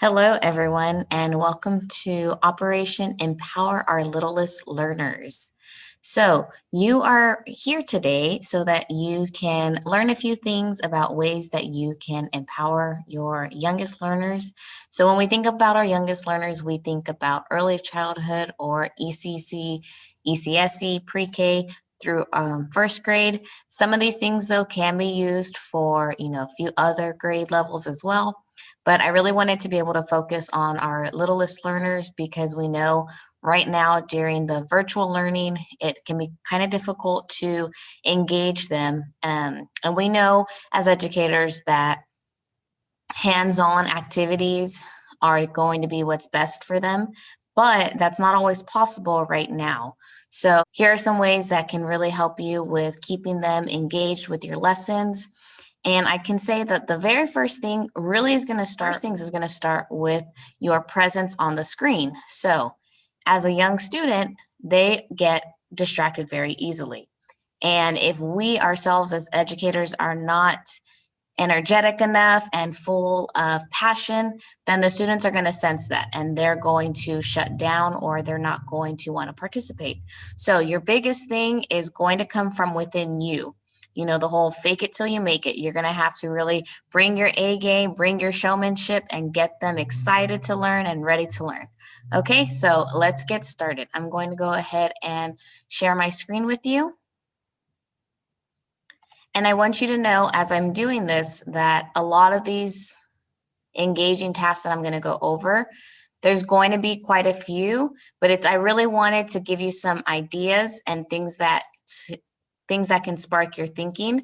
Hello, everyone, and welcome to Operation Empower Our Littlest Learners. So, you are here today so that you can learn a few things about ways that you can empower your youngest learners. So, when we think about our youngest learners, we think about early childhood or ECC, ECSE, pre K through first grade. Some of these things, though, can be used for a few other grade levels as well, but I really wanted to be able to focus on our littlest learners because we know right now during the virtual learning, it can be kind of difficult to engage them. And we know as educators that hands on activities are going to be what's best for them, but that's not always possible right now. So, here are some ways that can really help you with keeping them engaged with your lessons. And I can say that the very first thing really is going to start first things is going to start with your presence on the screen. So, as a young student, they get distracted very easily. And if we ourselves as educators are not energetic enough and full of passion, then the students are going to sense that and they're going to shut down or they're not going to want to participate. So, your biggest thing is going to come from within you. The whole fake it till you make it. You're going to have to really bring your A game, bring your showmanship, and get them excited to learn and ready to learn. Okay, so let's get started. I'm going to go ahead and share my screen with you. And I want you to know as I'm doing this that a lot of these engaging tasks that I'm going to go over, there's going to be quite a few, but I really wanted to give you some ideas and things that can spark your thinking,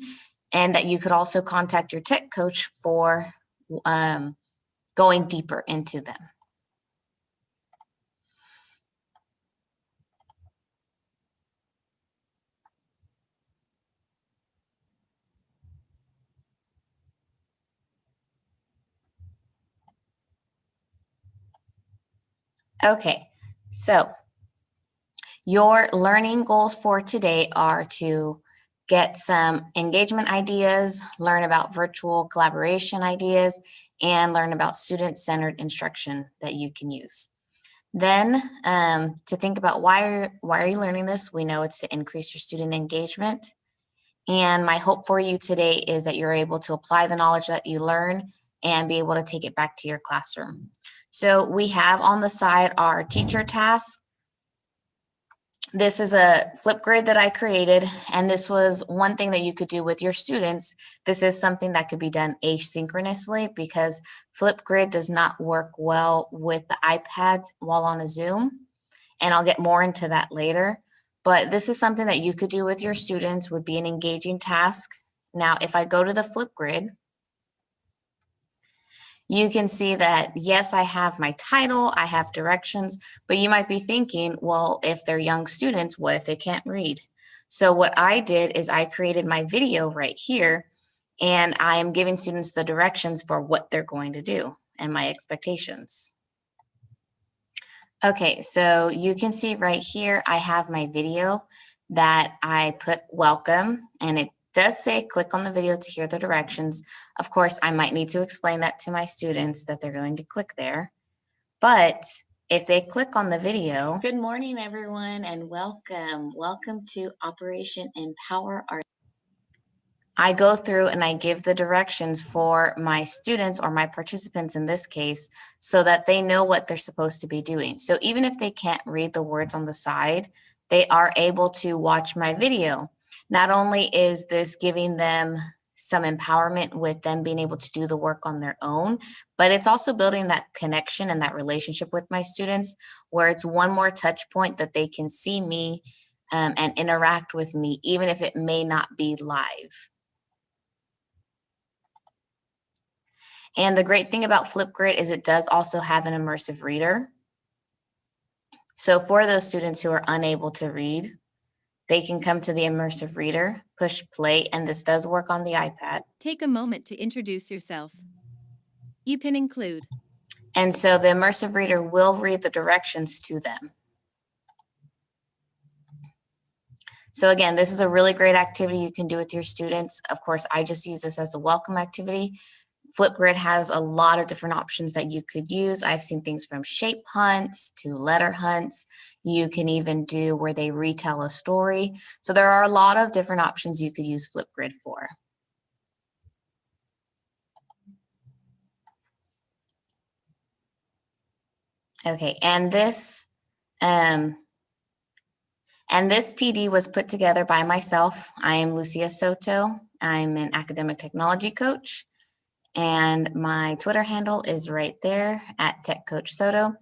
and that you could also contact your tech coach for going deeper into them. Okay, so your learning goals for today are to get some engagement ideas, learn about virtual collaboration ideas, and learn about student-centered instruction that you can use. Then, to think about why are you learning this? We know it's to increase your student engagement. And my hope for you today is that you're able to apply the knowledge that you learn and be able to take it back to your classroom. So we have on the side our teacher tasks. This is a Flipgrid that I created, and this was one thing that you could do with your students. This is something that could be done asynchronously because Flipgrid does not work well with the iPads while on a Zoom, and I'll get more into that later. But this is something that you could do with your students, would be an engaging task. Now, if I go to the Flipgrid, you can see that, yes, I have my title, I have directions, but you might be thinking, well, if they're young students, what if they can't read? So what I did is I created my video right here, and I am giving students the directions for what they're going to do and my expectations. Okay, so you can see right here, I have my video that I put welcome, and it does say click on the video to hear the directions. Of course, I might need to explain that to my students that they're going to click there. But if they click on the video, good morning, everyone, and welcome. Welcome to Operation Empower Our. I go through and I give the directions for my students or my participants in this case so that they know what they're supposed to be doing. So even if they can't read the words on the side, they are able to watch my video. Not only is this giving them some empowerment with them being able to do the work on their own, but it's also building that connection and that relationship with my students where it's one more touch point that they can see me and interact with me, even if it may not be live. And the great thing about Flipgrid is it does also have an immersive reader. So for those students who are unable to read, they can come to the immersive reader, push play, and this does work on the iPad. Take a moment to introduce yourself. You can include. And so the immersive reader will read the directions to them. So again, this is a really great activity you can do with your students. Of course, I just use this as a welcome activity. Flipgrid has a lot of different options that you could use. I've seen things from shape hunts to letter hunts. You can even do where they retell a story. So there are a lot of different options you could use Flipgrid for. Okay, and this PD was put together by myself. I am Lucia Soto. I'm an academic technology coach, and my Twitter handle is right there at Tech Coach Soto.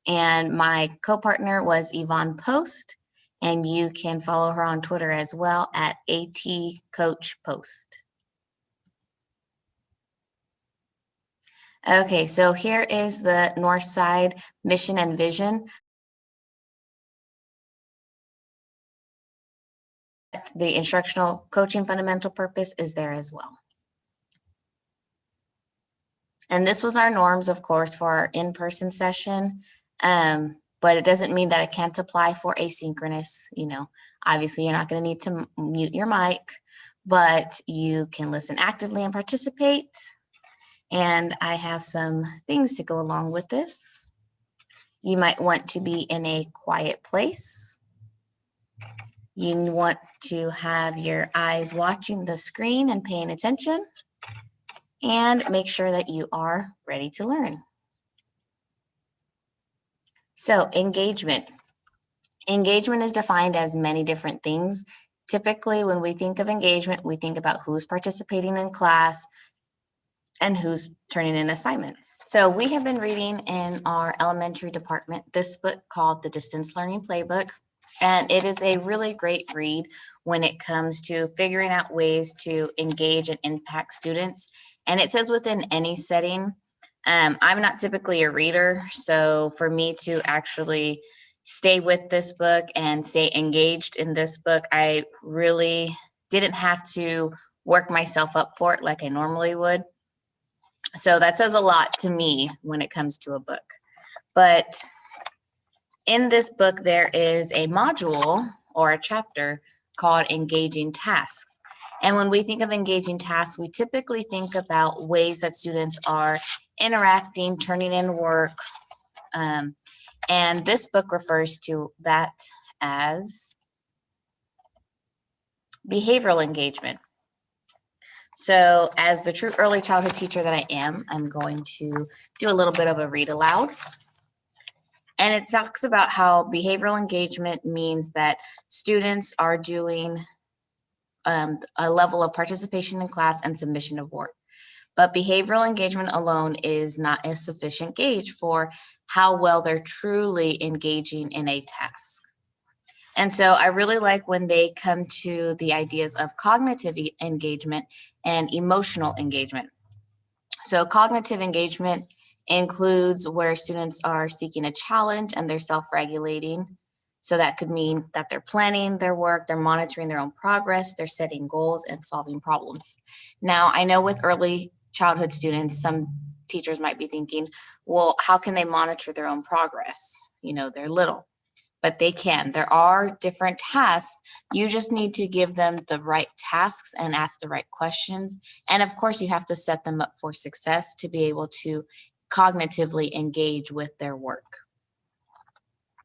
And my co-partner was Yvonne Post, and you can follow her on Twitter as well at ATCoachPost. Okay, so here is the North Side mission and vision. The instructional coaching fundamental purpose is there as well. And this was our norms, of course, for our in-person session. But it doesn't mean that it can't apply for asynchronous. Obviously you're not going to need to mute your mic, but you can listen actively and participate. And I have some things to go along with this. You might want to be in a quiet place. You want to have your eyes watching the screen and paying attention, and make sure that you are ready to learn. So engagement. Engagement is defined as many different things. Typically, when we think of engagement, we think about who's participating in class and who's turning in assignments. So we have been reading in our elementary department this book called The Distance Learning Playbook. And it is a really great read when it comes to figuring out ways to engage and impact students. And it says within any setting. I'm not typically a reader, so for me to actually stay with this book and stay engaged in this book, I really didn't have to work myself up for it like I normally would. So that says a lot to me when it comes to a book. But in this book, there is a module or a chapter called Engaging Tasks. And when we think of engaging tasks, we typically think about ways that students are interacting, turning in work. And this book refers to that as behavioral engagement. So as the true early childhood teacher that I am, I'm going to do a little bit of a read aloud. And it talks about how behavioral engagement means that students are doing a level of participation in class and submission of work. But behavioral engagement alone is not a sufficient gauge for how well they're truly engaging in a task. And so I really like when they come to the ideas of cognitive engagement and emotional engagement. So cognitive engagement includes where students are seeking a challenge and they're self-regulating. So that could mean that they're planning their work, they're monitoring their own progress, they're setting goals and solving problems. Now, I know with early childhood students, some teachers might be thinking, well, how can they monitor their own progress? They're little, but they can. There are different tasks. You just need to give them the right tasks and ask the right questions. And of course, you have to set them up for success to be able to cognitively engage with their work.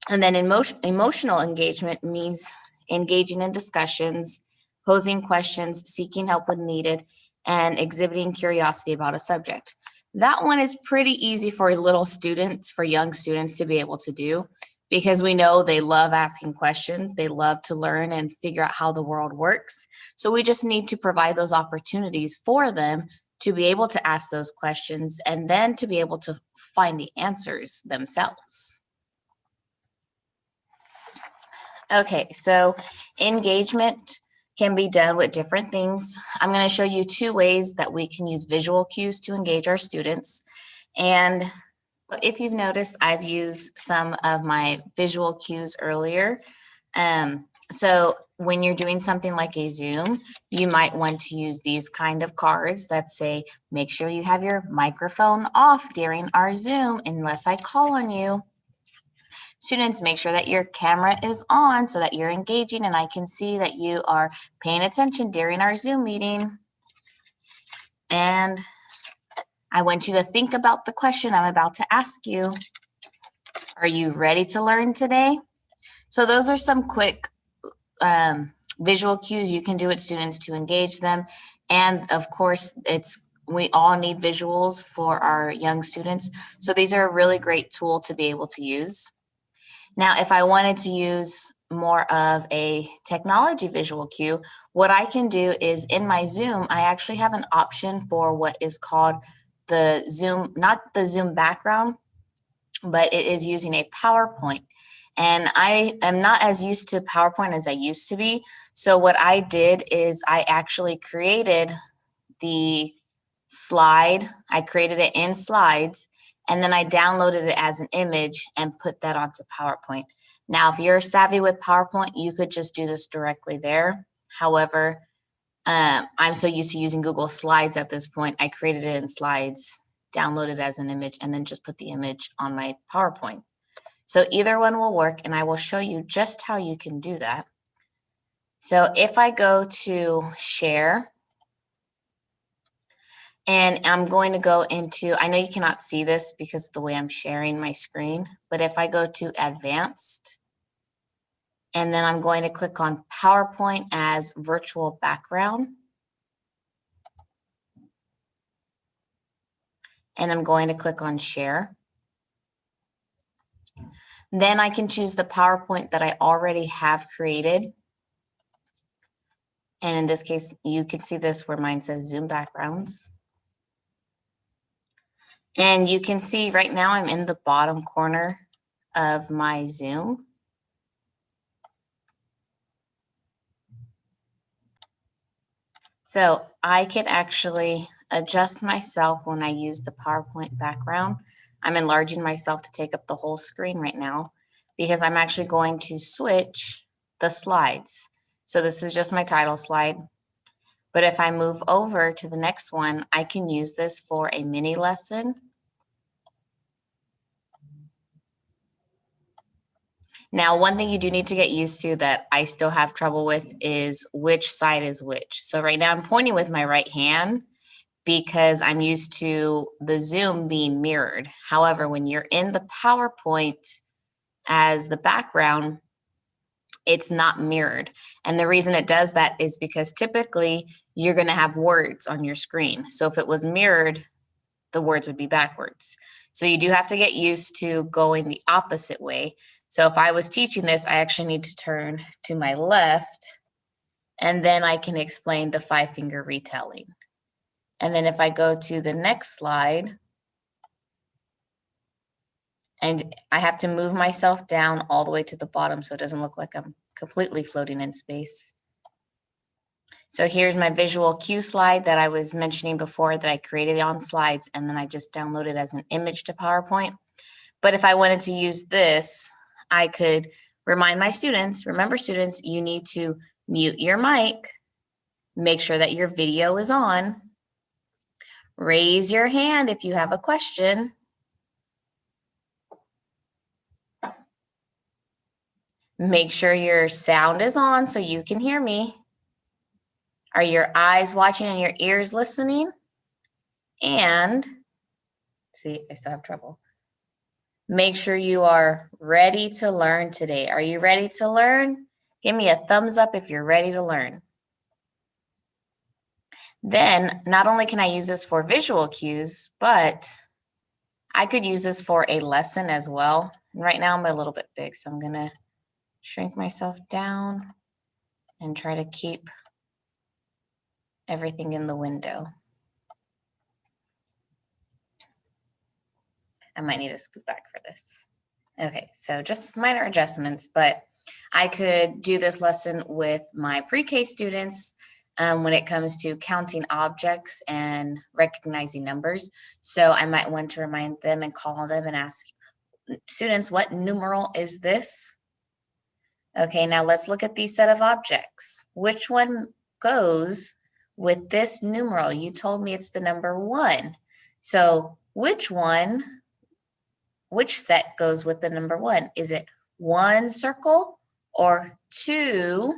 And then emotional engagement means engaging in discussions, posing questions, seeking help when needed, and exhibiting curiosity about a subject. That one is pretty easy for little students, for young students to be able to do, because we know they love asking questions. They love to learn and figure out how the world works. So we just need to provide those opportunities for them to be able to ask those questions and then to be able to find the answers themselves. Okay, so engagement can be done with different things. I'm going to show you 2 ways that we can use visual cues to engage our students. And if you've noticed, I've used some of my visual cues earlier. So when you're doing something like a Zoom, you might want to use these kind of cards that say, make sure you have your microphone off during our Zoom unless I call on you. Students, make sure that your camera is on so that you're engaging and I can see that you are paying attention during our Zoom meeting. And I want you to think about the question I'm about to ask you. Are you ready to learn today? So those are some quick visual cues you can do with students to engage them. And of course, we all need visuals for our young students. So these are a really great tool to be able to use. Now, if I wanted to use more of a technology visual cue, what I can do is in my Zoom, I actually have an option for what is called the Zoom, not the Zoom background, but it is using a PowerPoint. And I am not as used to PowerPoint as I used to be. So what I did is I actually created the slide. I created it in slides, and then I downloaded it as an image and put that onto PowerPoint. Now, if you're savvy with PowerPoint, you could just do this directly there. However, I'm so used to using Google Slides at this point, I created it in slides, downloaded as an image, and then just put the image on my PowerPoint. So either one will work, and I will show you just how you can do that. So if I go to share, and I'm going to go into, I know you cannot see this because of the way I'm sharing my screen, but if I go to advanced, and then I'm going to click on PowerPoint as virtual background, and I'm going to click on share. Then I can choose the PowerPoint that I already have created. And in this case, you can see this where mine says Zoom backgrounds. And you can see right now I'm in the bottom corner of my Zoom. So I can actually adjust myself when I use the PowerPoint background. I'm enlarging myself to take up the whole screen right now because I'm actually going to switch the slides. So this is just my title slide. But if I move over to the next one, I can use this for a mini lesson. Now, one thing you do need to get used to that I still have trouble with is which side is which. So right now I'm pointing with my right hand because I'm used to the Zoom being mirrored. However, when you're in the PowerPoint as the background, it's not mirrored. And the reason it does that is because typically you're going to have words on your screen. So if it was mirrored, the words would be backwards. So you do have to get used to going the opposite way. So if I was teaching this, I actually need to turn to my left, and then I can explain the 5-finger retelling. And then if I go to the next slide, and I have to move myself down all the way to the bottom so it doesn't look like I'm completely floating in space. So here's my visual cue slide that I was mentioning before that I created on slides, and then I just downloaded as an image to PowerPoint. But if I wanted to use this, I could remind my students, remember students, you need to mute your mic, make sure that your video is on, raise your hand if you have a question, make sure your sound is on so you can hear me. Are your eyes watching and your ears listening? And, see, I still have trouble. Make sure you are ready to learn today. Are you ready to learn? Give me a thumbs up if you're ready to learn. Then, not only can I use this for visual cues, but I could use this for a lesson as well. And right now I'm a little bit big, so I'm gonna shrink myself down and try to keep everything in the window. I might need to scoot back for this. Okay, so just minor adjustments, but I could do this lesson with my pre-K students when it comes to counting objects and recognizing numbers. So I might want to remind them and call them and ask students, what numeral is this? Okay, now let's look at these set of objects. Which one goes with this numeral? You told me it's the number 1. So which set goes with the number 1? Is it 1 circle or 2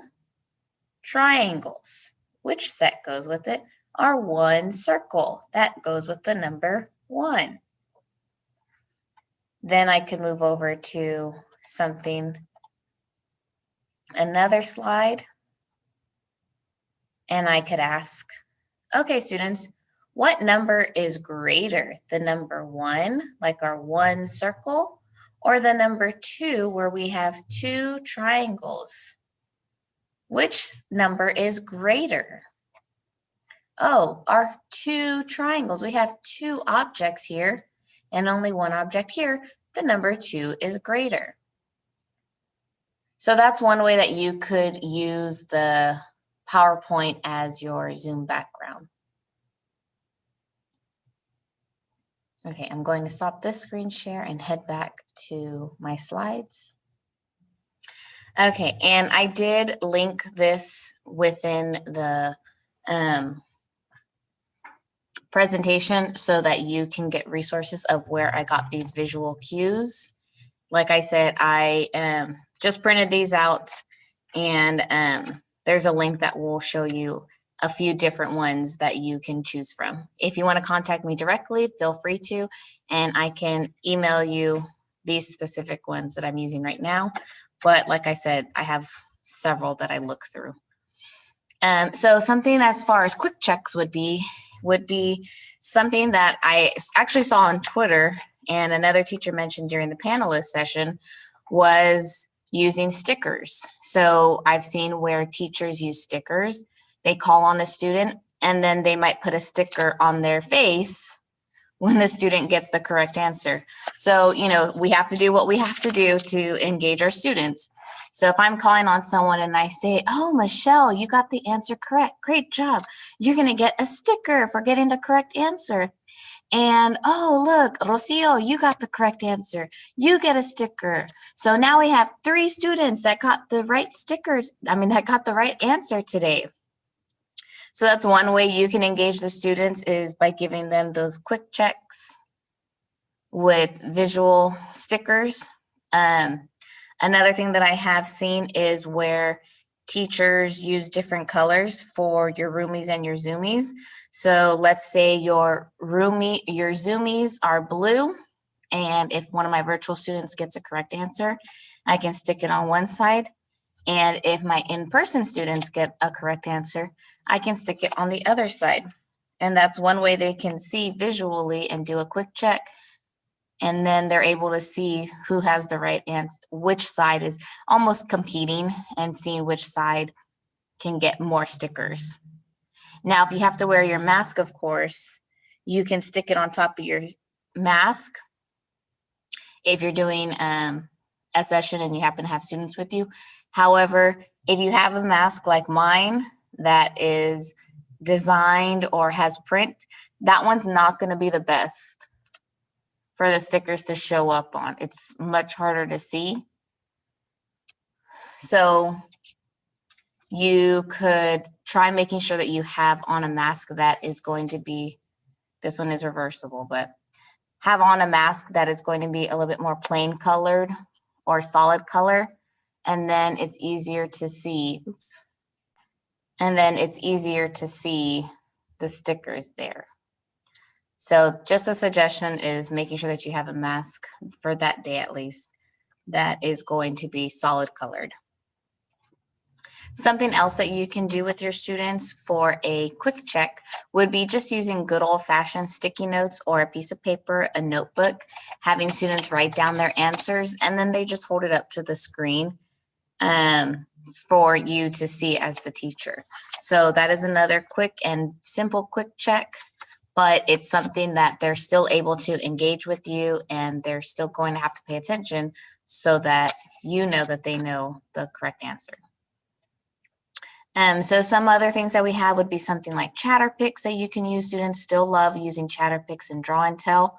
triangles? Which set goes with it? our one circle. That goes with the number 1. Then I could move over to another slide, and I could ask, okay, students, what number is greater, the number 1, like our 1 circle, or the number 2, where we have 2 triangles? Which number is greater? Oh, our 2 triangles. We have 2 objects here and only 1 object here. The number 2 is greater. So that's one way that you could use the PowerPoint as your Zoom background. Okay, I'm going to stop this screen share and head back to my slides. Okay, and I did link this within the presentation so that you can get resources of where I got these visual cues. Like I said, I just printed these out, and there's a link that will show you a few different ones that you can choose from. If you want to contact me directly, feel free to, and I can email you these specific ones that I'm using right now. But like I said, I have several that I look through. So something as far as quick checks would be something that I actually saw on Twitter, and another teacher mentioned during the panelist session, was using stickers. So I've seen where teachers use stickers. They call on a student, and then they might put a sticker on their face when the student gets the correct answer. So, we have to do what we have to do to engage our students. So if I'm calling on someone and I say, oh, Michelle, you got the answer correct. Great job. You're going to get a sticker for getting the correct answer. And, oh, look, Rocio, you got the correct answer. You get a sticker. So now we have 3 students that got the right that got the right answer today. So that's one way you can engage the students, is by giving them those quick checks with visual stickers. Another thing that I have seen is where teachers use different colors for your roomies and your zoomies. So let's say your zoomies are blue, and if one of my virtual students gets a correct answer, I can stick it on one side. And if my in-person students get a correct answer, I can stick it on the other side. And that's one way they can see visually and do a quick check. And then they're able to see who has the right answer, which side is almost competing, and seeing which side can get more stickers. Now, if you have to wear your mask, of course, you can stick it on top of your mask if you're doing a session and you happen to have students with you. However, if you have a mask like mine that is designed or has print, that one's not going to be the best for the stickers to show up on. It's much harder to see. So you could try making sure that you have on a mask that is going to be, this one is reversible, but have on a mask that is going to be a little bit more plain colored or solid color. And then it's easier to see, and then it's easier to see the stickers there. So just a suggestion is making sure that you have a mask for that day at least that is going to be solid colored. Something else that you can do with your students for a quick check would be just using good old-fashioned sticky notes or a piece of paper, a notebook, having students write down their answers, and then they just hold it up to the screen for you to see as the teacher. So that is another quick and simple quick check, but it's something that they're still able to engage with you, and they're still going to have to pay attention so that you know that they know the correct answer. So some other things that we have would be something like Chatterpix that you can use. Students still love using Chatterpix and Draw and Tell.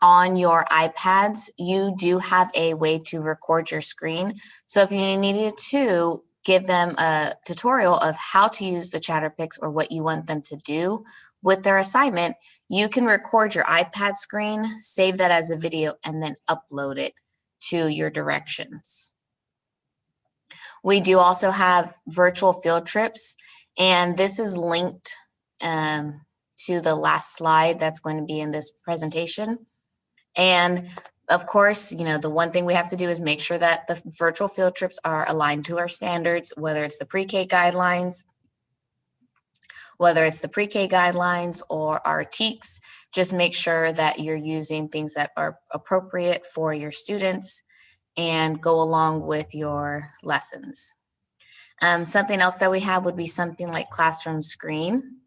On your iPads, you do have a way to record your screen. So if you needed to give them a tutorial of how to use the Chatterpix or what you want them to do with their assignment, you can record your iPad screen, save that as a video, and then upload it to your directions. We do also have virtual field trips, and this is linked to the last slide that's going to be in this presentation. And of course, the one thing we have to do is make sure that the virtual field trips are aligned to our standards, whether it's the pre-K guidelines, or our TEKS. Just make sure that you're using things that are appropriate for your students and go along with your lessons. Something else that we have would be something like Classroom Screen.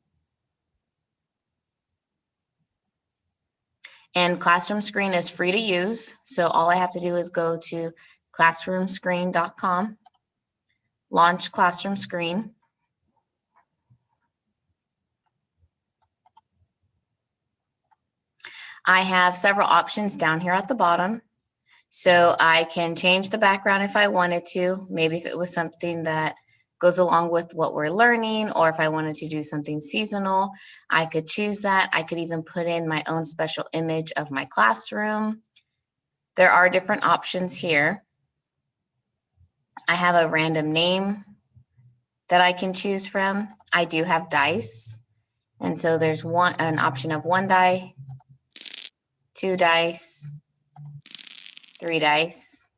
And Classroom Screen is free to use. So all I have to do is go to classroomscreen.com, launch Classroom Screen. I have several options down here at the bottom. So I can change the background if I wanted to, maybe if it was something that goes along with what we're learning, or if I wanted to do something seasonal, I could choose that. I could even put in my own special image of my classroom. There are different options here. I have a random name that I can choose from. I do have dice. And so there's an option of 1 die, 2 dice, 3 dice.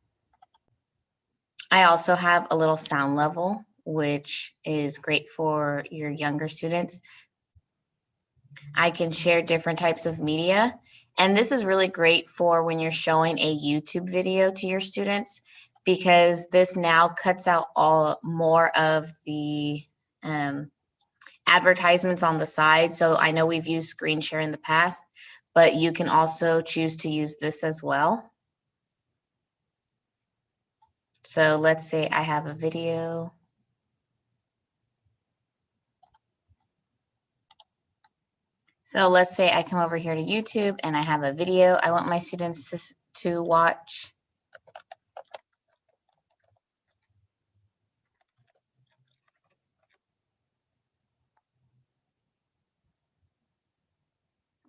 I also have a little sound level, which is great for your younger students. I can share different types of media. And this is really great for when you're showing a YouTube video to your students, because this now cuts out more of the advertisements on the side. So I know we've used screen share in the past, but you can also choose to use this as well. So let's say I have a video. So let's say I come over here to YouTube and I have a video I want my students to watch.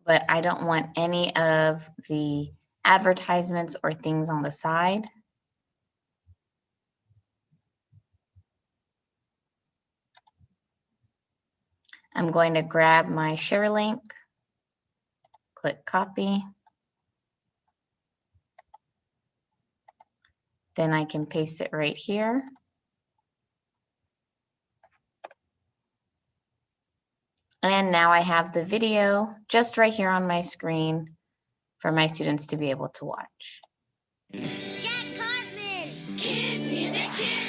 But I don't want any of the advertisements or things on the side. I'm going to grab my share link, click copy. Then I can paste it right here. And now I have the video just right here on my screen for my students to be able to watch. Jack Cartman! Kids Music Channel!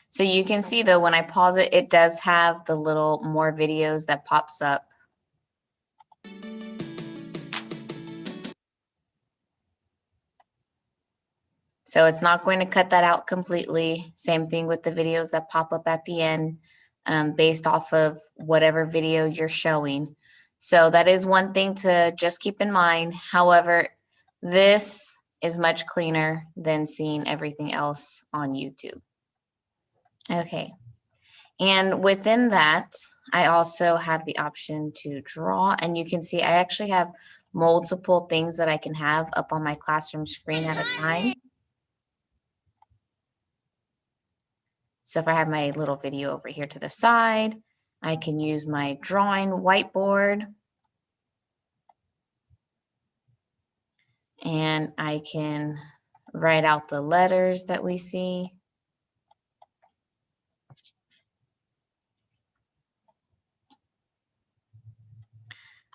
So you can see though, when I pause it, it does have the little more videos that pops up. So it's not going to cut that out completely. Same thing with the videos that pop up at the end, based off of whatever video you're showing. So that is one thing to just keep in mind. However, this is much cleaner than seeing everything else on YouTube. Okay. And within that, I also have the option to draw, and you can see I actually have multiple things that I can have up on my classroom screen at a time. So if I have my little video over here to the side, I can use my drawing whiteboard, and I can write out the letters that we see.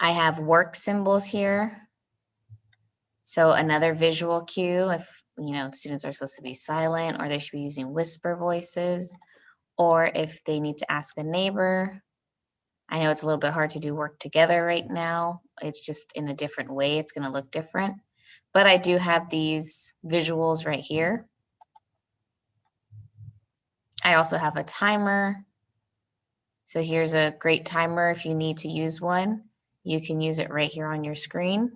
I have work symbols here. So another visual cue if, students are supposed to be silent, or they should be using whisper voices, or if they need to ask a neighbor. I know it's a little bit hard to do work together right now. It's just in a different way. It's going to look different. But I do have these visuals right here. I also have a timer. So here's a great timer if you need to use one. You can use it right here on your screen.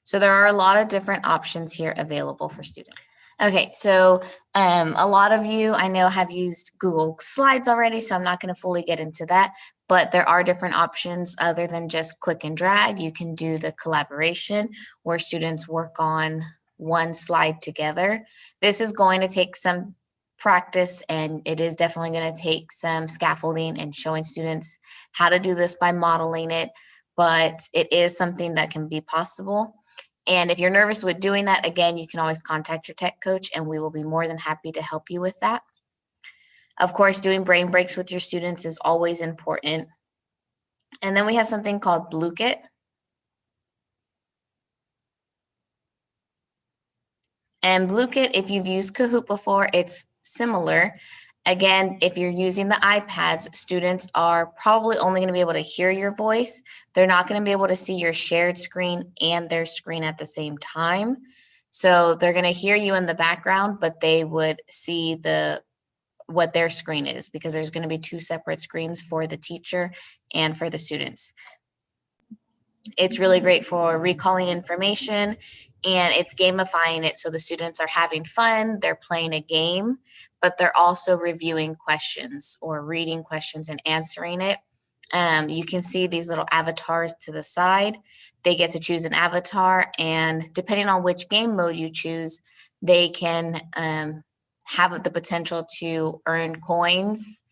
So there are a lot of different options here available for students. Okay, so a lot of you I know have used Google Slides already, so I'm not going to fully get into that, but there are different options other than just click and drag. You can do the collaboration where students work on one slide together. This is going to take some practice, and it is definitely going to take some scaffolding and showing students how to do this by modeling it, but it is something that can be possible. And if you're nervous with doing that, again, you can always contact your tech coach and we will be more than happy to help you with that. Of course, doing brain breaks with your students is always important. And then we have something called Blue-Kit. And Blue-Kit, if you've used Kahoot before, it's similar. Again, if you're using the iPads, students are probably only going to be able to hear your voice. They're not going to be able to see your shared screen and their screen at the same time. So they're going to hear you in the background, but they would see what their screen is, because there's going to be two separate screens for the teacher and for the students. It's really great for recalling information, and it's gamifying it, so the students are having fun, they're playing a game, but they're also reviewing questions or reading questions and answering it. You can see these little avatars to the side. They get to choose an avatar, and depending on which game mode you choose, they can have the potential to earn coins.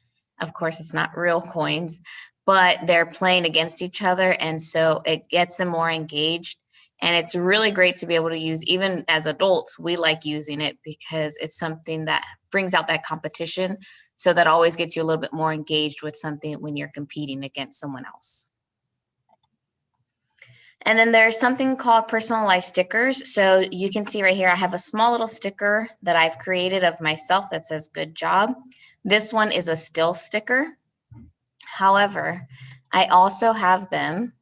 Of course, it's not real coins, but they're playing against each other, and so it gets them more engaged. And it's really great to be able to use. Even as adults, we like using it because it's something that brings out that competition, so that always gets you a little bit more engaged with something when you're competing against someone else. And then there's something called personalized stickers. So you can see right here, I have a small little sticker that I've created of myself that says good job. This one is a still sticker. However, I also have them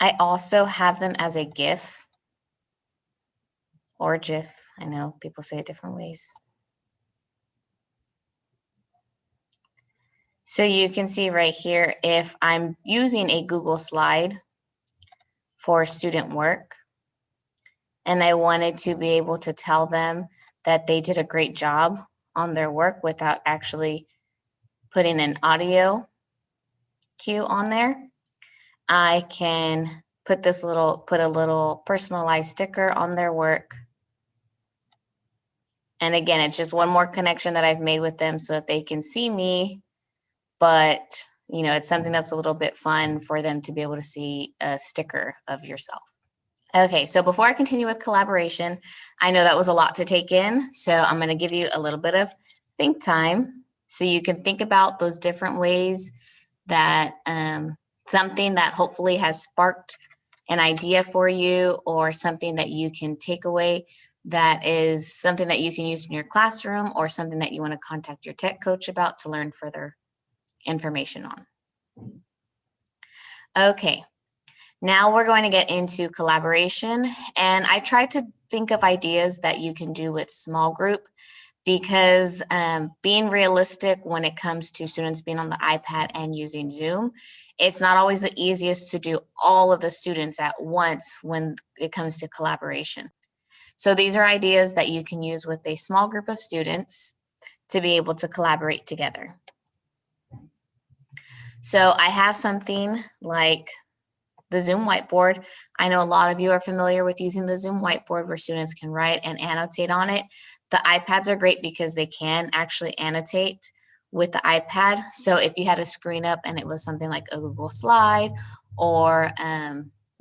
as a GIF or GIF. I know people say it different ways. So you can see right here, if I'm using a Google slide for student work, and I wanted to be able to tell them that they did a great job on their work without actually putting an audio cue on there, I can put a little personalized sticker on their work. And again, it's just one more connection that I've made with them so that they can see me, but it's something that's a little bit fun for them to be able to see a sticker of yourself. Okay, so before I continue with collaboration, I know that was a lot to take in, so I'm going to give you a little bit of think time so you can think about those different ways that something that hopefully has sparked an idea for you, or something that you can take away that is something that you can use in your classroom, or something that you want to contact your tech coach about to learn further information on. Okay. Now we're going to get into collaboration, and I tried to think of ideas that you can do with small group, because being realistic when it comes to students being on the iPad and using Zoom, it's not always the easiest to do all of the students at once when it comes to collaboration. So these are ideas that you can use with a small group of students to be able to collaborate together. So I have something like the Zoom whiteboard. I know a lot of you are familiar with using the Zoom whiteboard, where students can write and annotate on it. The iPads are great because they can actually annotate with the iPad. So if you had a screen up and it was something like a Google slide, or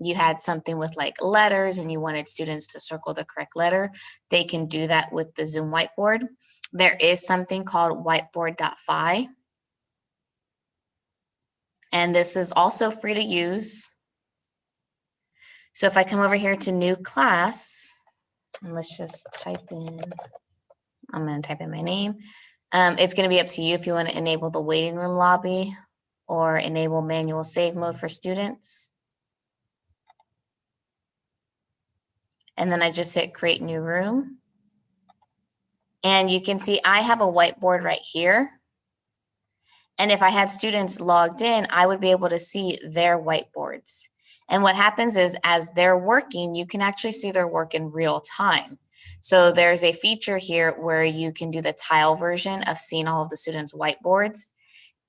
you had something with like letters and you wanted students to circle the correct letter, they can do that with the Zoom whiteboard. There is something called whiteboard.fi. And this is also free to use. So if I come over here to new class, and let's just type in, I'm going to type in my name. It's going to be up to you if you want to enable the waiting room lobby or enable manual save mode for students. And then I just hit create new room. And you can see I have a whiteboard right here. And if I had students logged in, I would be able to see their whiteboards. And what happens is, as they're working, you can actually see their work in real time. So there's a feature here where you can do the tile version of seeing all of the students' whiteboards.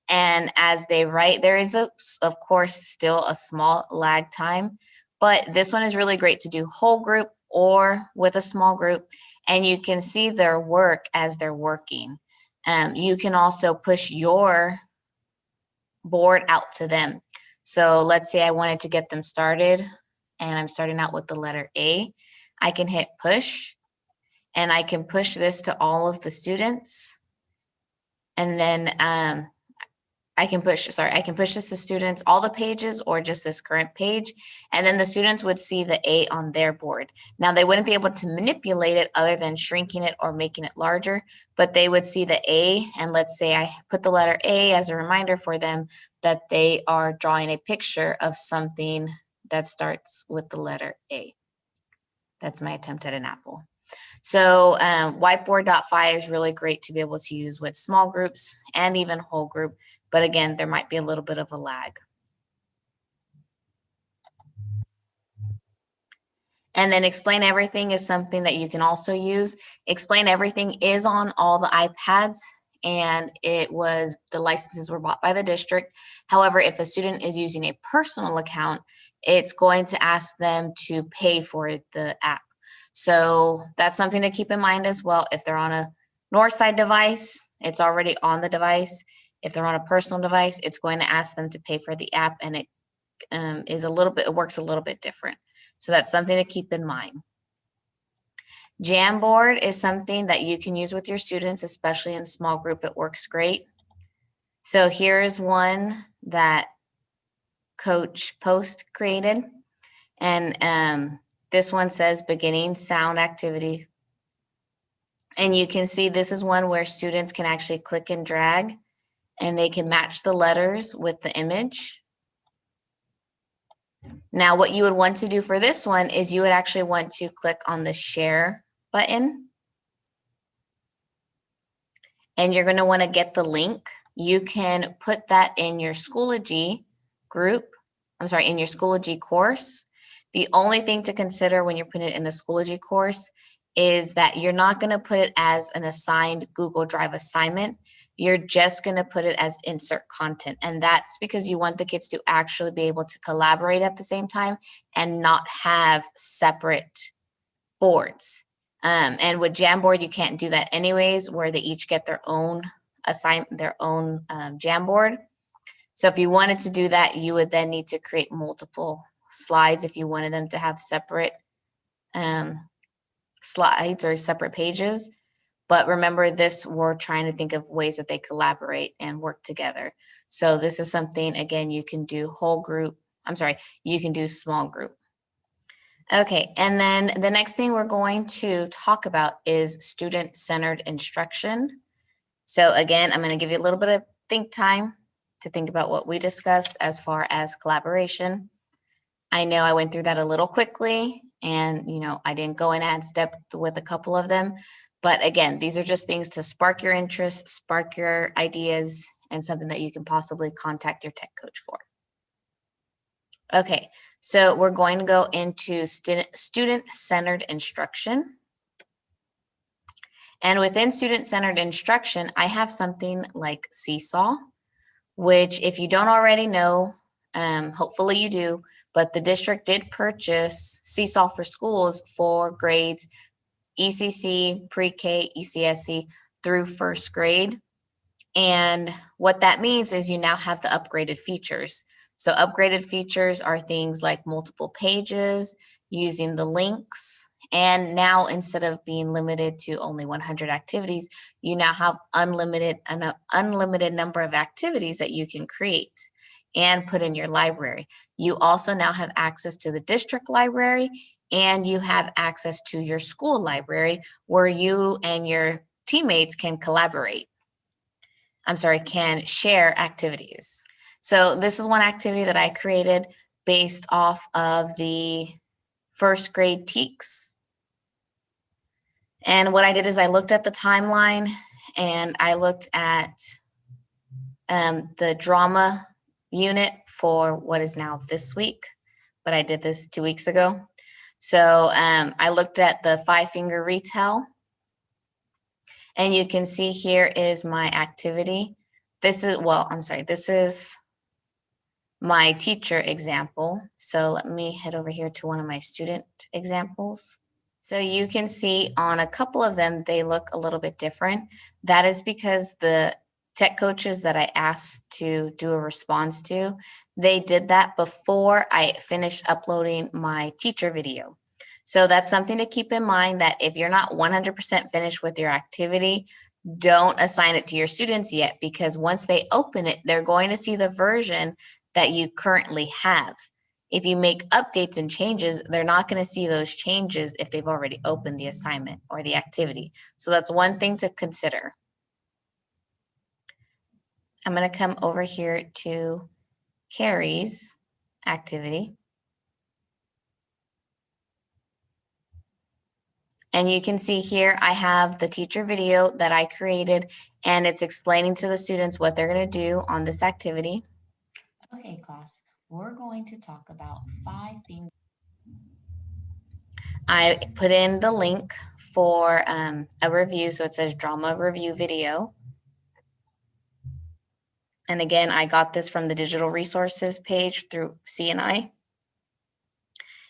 And as they write, there is, of course, still a small lag time, but this one is really great to do whole group or with a small group, and you can see their work as they're working. You can also push your board out to them. So let's say I wanted to get them started and I'm starting out with the letter A. I can hit push and I can push this to all of the students. And then I can push this to students, all the pages or just this current page. And then the students would see the A on their board. Now they wouldn't be able to manipulate it other than shrinking it or making it larger, but they would see the A. And let's say I put the letter A as a reminder for them that they are drawing a picture of something that starts with the letter A. That's my attempt at an apple. So whiteboard.fi is really great to be able to use with small groups and even whole group. But again, there might be a little bit of a lag. And then Explain Everything is something that you can also use. Explain Everything is on all the iPads, and the licenses were bought by the district. However, if a student is using a personal account, it's going to ask them to pay for the app. So that's something to keep in mind as well. If they're on a Northside device, it's already on the device. If they're on a personal device, it's going to ask them to pay for the app, and it works a little bit different. So that's something to keep in mind. Jamboard is something that you can use with your students, especially in small group. It works great. So here's one that Coach Post created. And this one says beginning sound activity. And you can see this is one where students can actually click and drag, and they can match the letters with the image. Now, what you would want to do for this one is you would actually want to click on the share button. And you're going to want to get the link. You can put that in your Schoology group. In your Schoology course. The only thing to consider when you're putting it in the Schoology course is that you're not going to put it as an assigned Google Drive assignment. You're just going to put it as insert content. And that's because you want the kids to actually be able to collaborate at the same time and not have separate boards. And with Jamboard, you can't do that anyways, where they each get their own Jamboard. So if you wanted to do that, you would then need to create multiple slides if you wanted them to have separate slides or separate pages. But remember, we're trying to think of ways that they collaborate and work together. So this is something, again, you can do you can do small group. Okay, and then the next thing we're going to talk about is student-centered instruction. So again, I'm going to give you a little bit of think time to think about what we discussed as far as collaboration. I know I went through that a little quickly, and I didn't go in as depth with a couple of them. But again, these are just things to spark your interest, spark your ideas, and something that you can possibly contact your tech coach for. Okay, so we're going to go into student-centered instruction. And within student-centered instruction, I have something like Seesaw, which if you don't already know, hopefully you do, but the district did purchase Seesaw for schools for grades ECC, pre-K, ECSC through first grade. And what that means is you now have the upgraded features. So upgraded features are things like multiple pages, using the links, and now instead of being limited to only 100 activities, you now have an unlimited number of activities that you can create and put in your library. You also now have access to the district library, and you have access to your school library where you and your teammates can can share activities. So this is one activity that I created based off of the first grade TEKS. And what I did is I looked at the timeline, and I looked at the drama unit for what is now this week, but I did this 2 weeks ago. So I looked at the 5-finger retell, and you can see here is my activity this is my teacher example. So let me head over here to one of my student examples. So you can see on a couple of them, they look a little bit different. That is because the tech coaches that I asked to do a response to, they did that before I finished uploading my teacher video. So that's something to keep in mind, that if you're not 100% finished with your activity, don't assign it to your students yet, because once they open it, they're going to see the version that you currently have. If you make updates and changes, they're not going to see those changes if they've already opened the assignment or the activity. So that's one thing to consider. I'm going to come over here to Carrie's activity. And you can see here, I have the teacher video that I created, and it's explaining to the students what they're going to do on this activity. Okay, class, we're going to talk about 5 things. I put in the link for a review. So it says drama review video. And again, I got this from the digital resources page through CNI.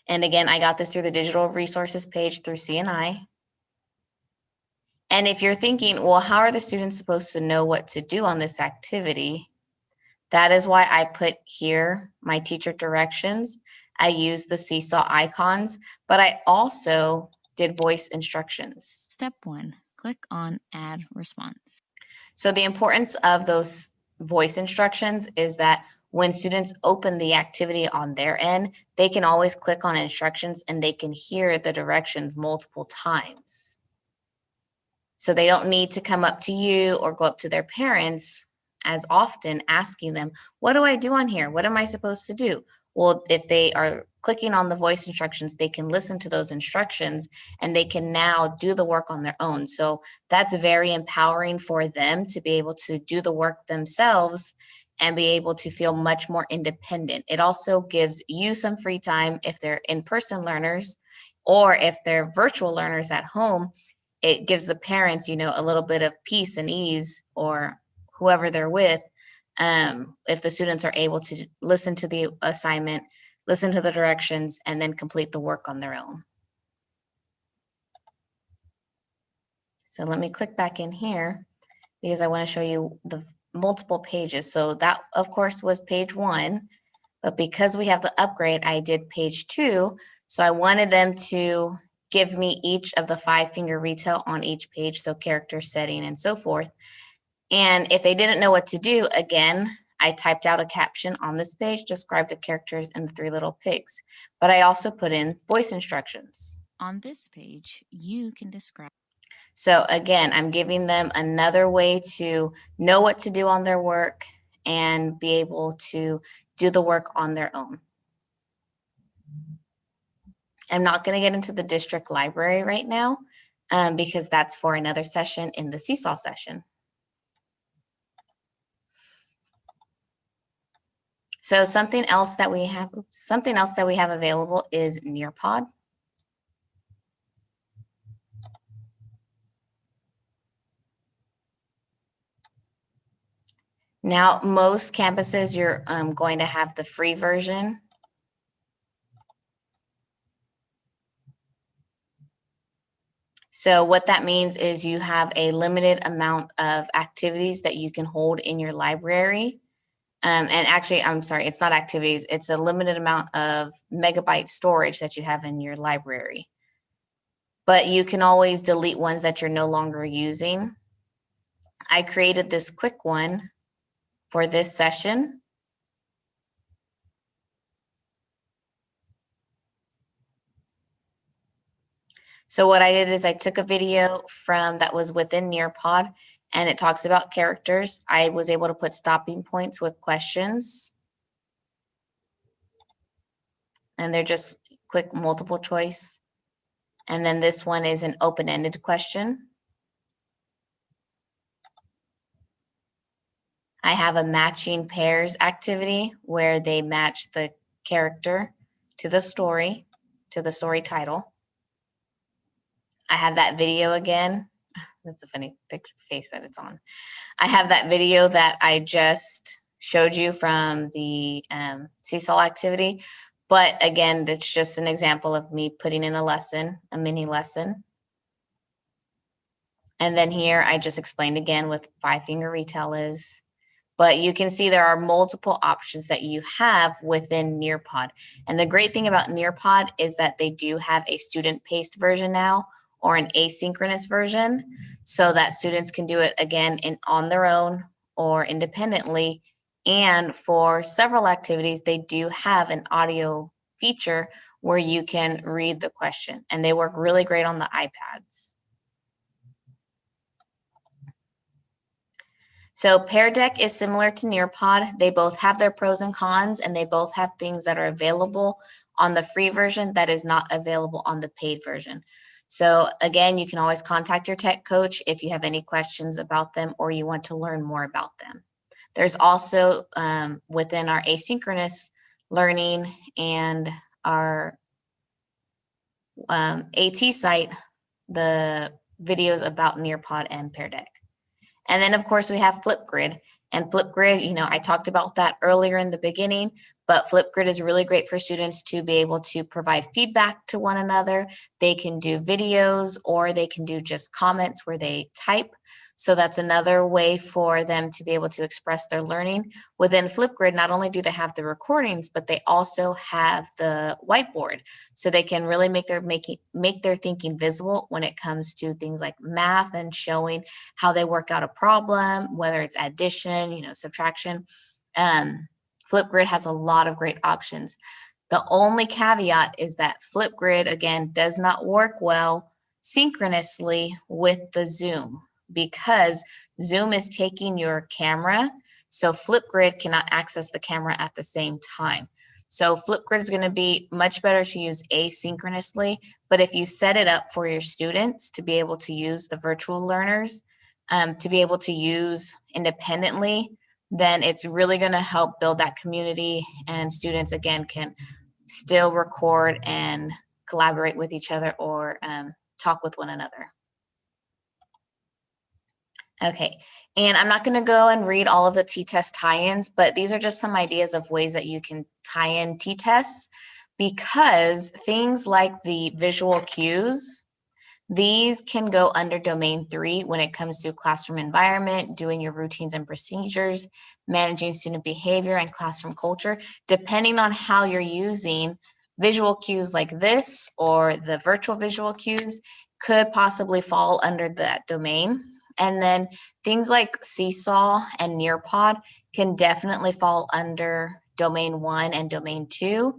And again, I got this through the digital resources page through CNI. And if you're thinking, well, how are the students supposed to know what to do on this activity? That is why I put here my teacher directions. I use the seesaw icons, but I also did voice instructions. Step 1, click on Add Response. So the importance of those voice instructions is that when students open the activity on their end, they can always click on instructions and they can hear the directions multiple times. So they don't need to come up to you or go up to their parents as often asking them, what do I do on here? What am I supposed to do? Well, if they are clicking on the voice instructions, they can listen to those instructions and they can now do the work on their own. So that's very empowering for them to be able to do the work themselves and be able to feel much more independent. It also gives you some free time if they're in-person learners, or if they're virtual learners at home. It gives the parents, a little bit of peace and ease, or whoever they're with, if the students are able to listen to the assignment, listen to the directions, and then complete the work on their own. So let me click back in here because I want to show you the multiple pages. So that, of course, was page 1, but because we have the upgrade, I did page 2. So I wanted them to give me each of the 5-finger retail on each page, so character, setting, and so forth. And if they didn't know what to do, again, I typed out a caption on this page, describe the characters and the 3 little pigs. But I also put in voice instructions. On this page, you can describe. So again, I'm giving them another way to know what to do on their work and be able to do the work on their own. I'm not going to get into the district library right now because that's for another session in the Seesaw session. So something else that we have available is Nearpod. Now, most campuses, you're going to have the free version. So what that means is you have a limited amount of activities that you can hold in your library. And actually, I'm sorry, it's not activities. It's a limited amount of megabyte storage that you have in your library. But you can always delete ones that you're no longer using. I created this quick one for this session. So what I did is I took a video that was within Nearpod, and it talks about characters. I was able to put stopping points with questions. And they're just quick multiple choice. And then this one is an open-ended question. I have a matching pairs activity where they match the character to the story title. I have that video again That's a funny picture face that it's on. I have that video that I just showed you from the seesaw activity. But again, it's just an example of me putting in a lesson, a mini lesson. And then here I just explained again what 5-finger retell is. But you can see there are multiple options that you have within Nearpod. And the great thing about Nearpod is that they do have a student-paced version now or an asynchronous version so that students can do it again on their own or independently. And for several activities, they do have an audio feature where you can read the question, and they work really great on the iPads. So Pear Deck is similar to Nearpod. They both have their pros and cons, and they both have things that are available on the free version that is not available on the paid version. So again, you can always contact your tech coach if you have any questions about them or you want to learn more about them. There's also within our asynchronous learning and our AT site, the videos about Nearpod and Pear Deck. And then, of course, we have Flipgrid. And Flipgrid, I talked about that earlier in the beginning, but Flipgrid is really great for students to be able to provide feedback to one another. They can do videos or they can do just comments where they type. So that's another way for them to be able to express their learning. Within Flipgrid, not only do they have the recordings, but they also have the whiteboard. So they can really make their thinking visible when it comes to things like math and showing how they work out a problem, whether it's addition, subtraction. Flipgrid has a lot of great options. The only caveat is that Flipgrid, again, does not work well synchronously with the Zoom because Zoom is taking your camera. So Flipgrid cannot access the camera at the same time. So Flipgrid is going to be much better to use asynchronously. But if you set it up for your students to be able to use the virtual learners, to be able to use independently, then it's really going to help build that community, and students again can still record and collaborate with each other or talk with one another. Okay, and I'm not going to go and read all of the t-test tie-ins, but these are just some ideas of ways that you can tie in t-tests, because things like the visual cues, these can go under domain 3 when it comes to classroom environment, doing your routines and procedures, managing student behavior and classroom culture. Depending on how you're using visual cues like this or the virtual visual cues could possibly fall under that domain. And then things like Seesaw and Nearpod can definitely fall under domain 1 and domain 2.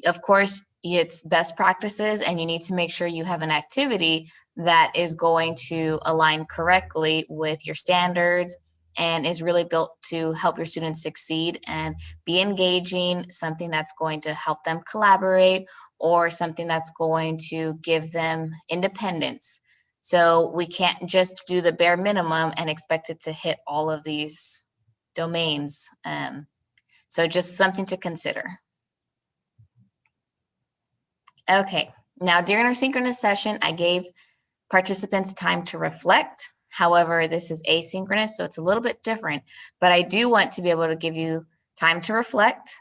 Of course, it's best practices, and you need to make sure you have an activity that is going to align correctly with your standards and is really built to help your students succeed and be engaging, something that's going to help them collaborate, or something that's going to give them independence. So we can't just do the bare minimum and expect it to hit all of these domains. So just something to consider. Okay, now during our synchronous session, I gave participants time to reflect. However, this is asynchronous, so it's a little bit different, but I do want to be able to give you time to reflect.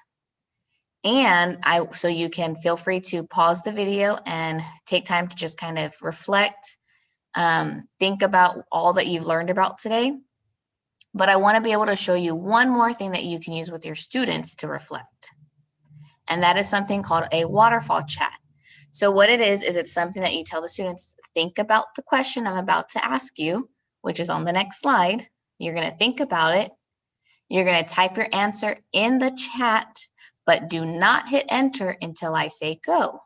And so you can feel free to pause the video and take time to just kind of reflect, think about all that you've learned about today. But I want to be able to show you one more thing that you can use with your students to reflect. And that is something called a waterfall chat. So what it is it's something that you tell the students, think about the question I'm about to ask you, which is on the next slide. You're going to think about it. You're going to type your answer in the chat, but do not hit enter until I say go.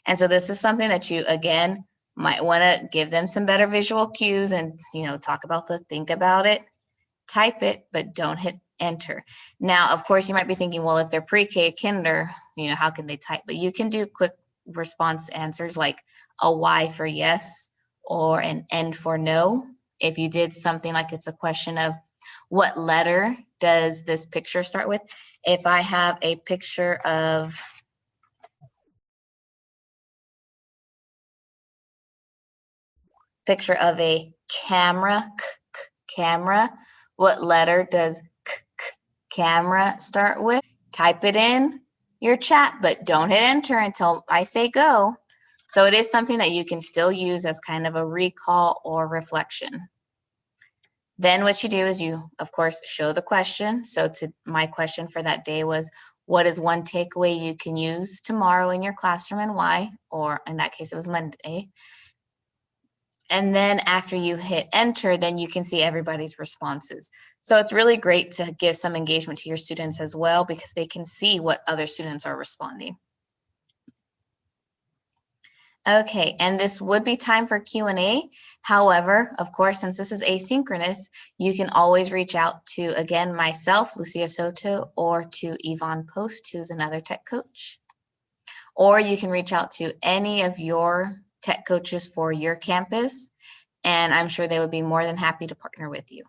And so this is something that you, again, might want to give them some better visual cues and, talk about the think about it, type it, but don't hit enter. Now, of course, you might be thinking, well, if they're pre-K, kinder, how can they type? But you can do quick response answers like a Y for yes or an N for no. If you did something like it's a question of what letter does this picture start with? If I have a picture of picture of a camera, camera. What letter does camera start with? Type it in your chat, but don't hit enter until I say go. So it is something that you can still use as kind of a recall or reflection. Then what you do is you, of course, show the question. So my question for that day was, what is one takeaway you can use tomorrow in your classroom and why? Or in that case, it was Monday. And then after you hit enter, then you can see everybody's responses. So it's really great to give some engagement to your students as well because they can see what other students are responding. Okay, and this would be time for Q&A. However, of course, since this is asynchronous, you can always reach out to, again, myself, Lucia Soto, or to Yvonne Post, who's another tech coach. Or you can reach out to any of your tech coaches for your campus, and I'm sure they would be more than happy to partner with you.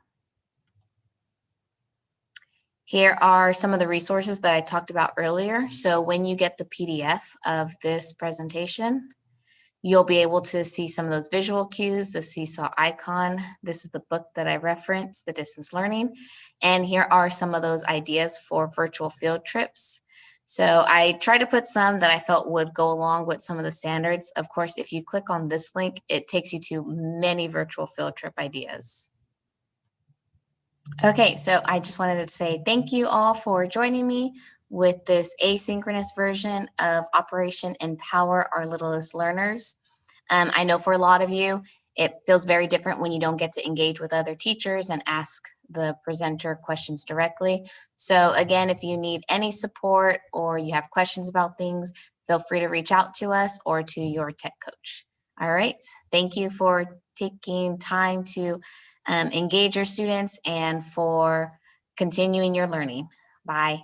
Here are some of the resources that I talked about earlier. So when you get the PDF of this presentation, you'll be able to see some of those visual cues, the seesaw icon. This is the book that I referenced, The Distance Learning. And here are some of those ideas for virtual field trips. So I tried to put some that I felt would go along with some of the standards. Of course, if you click on this link, it takes you to many virtual field trip ideas. Okay, so I just wanted to say thank you all for joining me with this asynchronous version of Operation Empower Our Littlest Learners. I know for a lot of you, it feels very different when you don't get to engage with other teachers and ask the presenter questions directly. So again, if you need any support or you have questions about things, feel free to reach out to us or to your tech coach. All right, thank you for taking time to engage your students and for continuing your learning. Bye.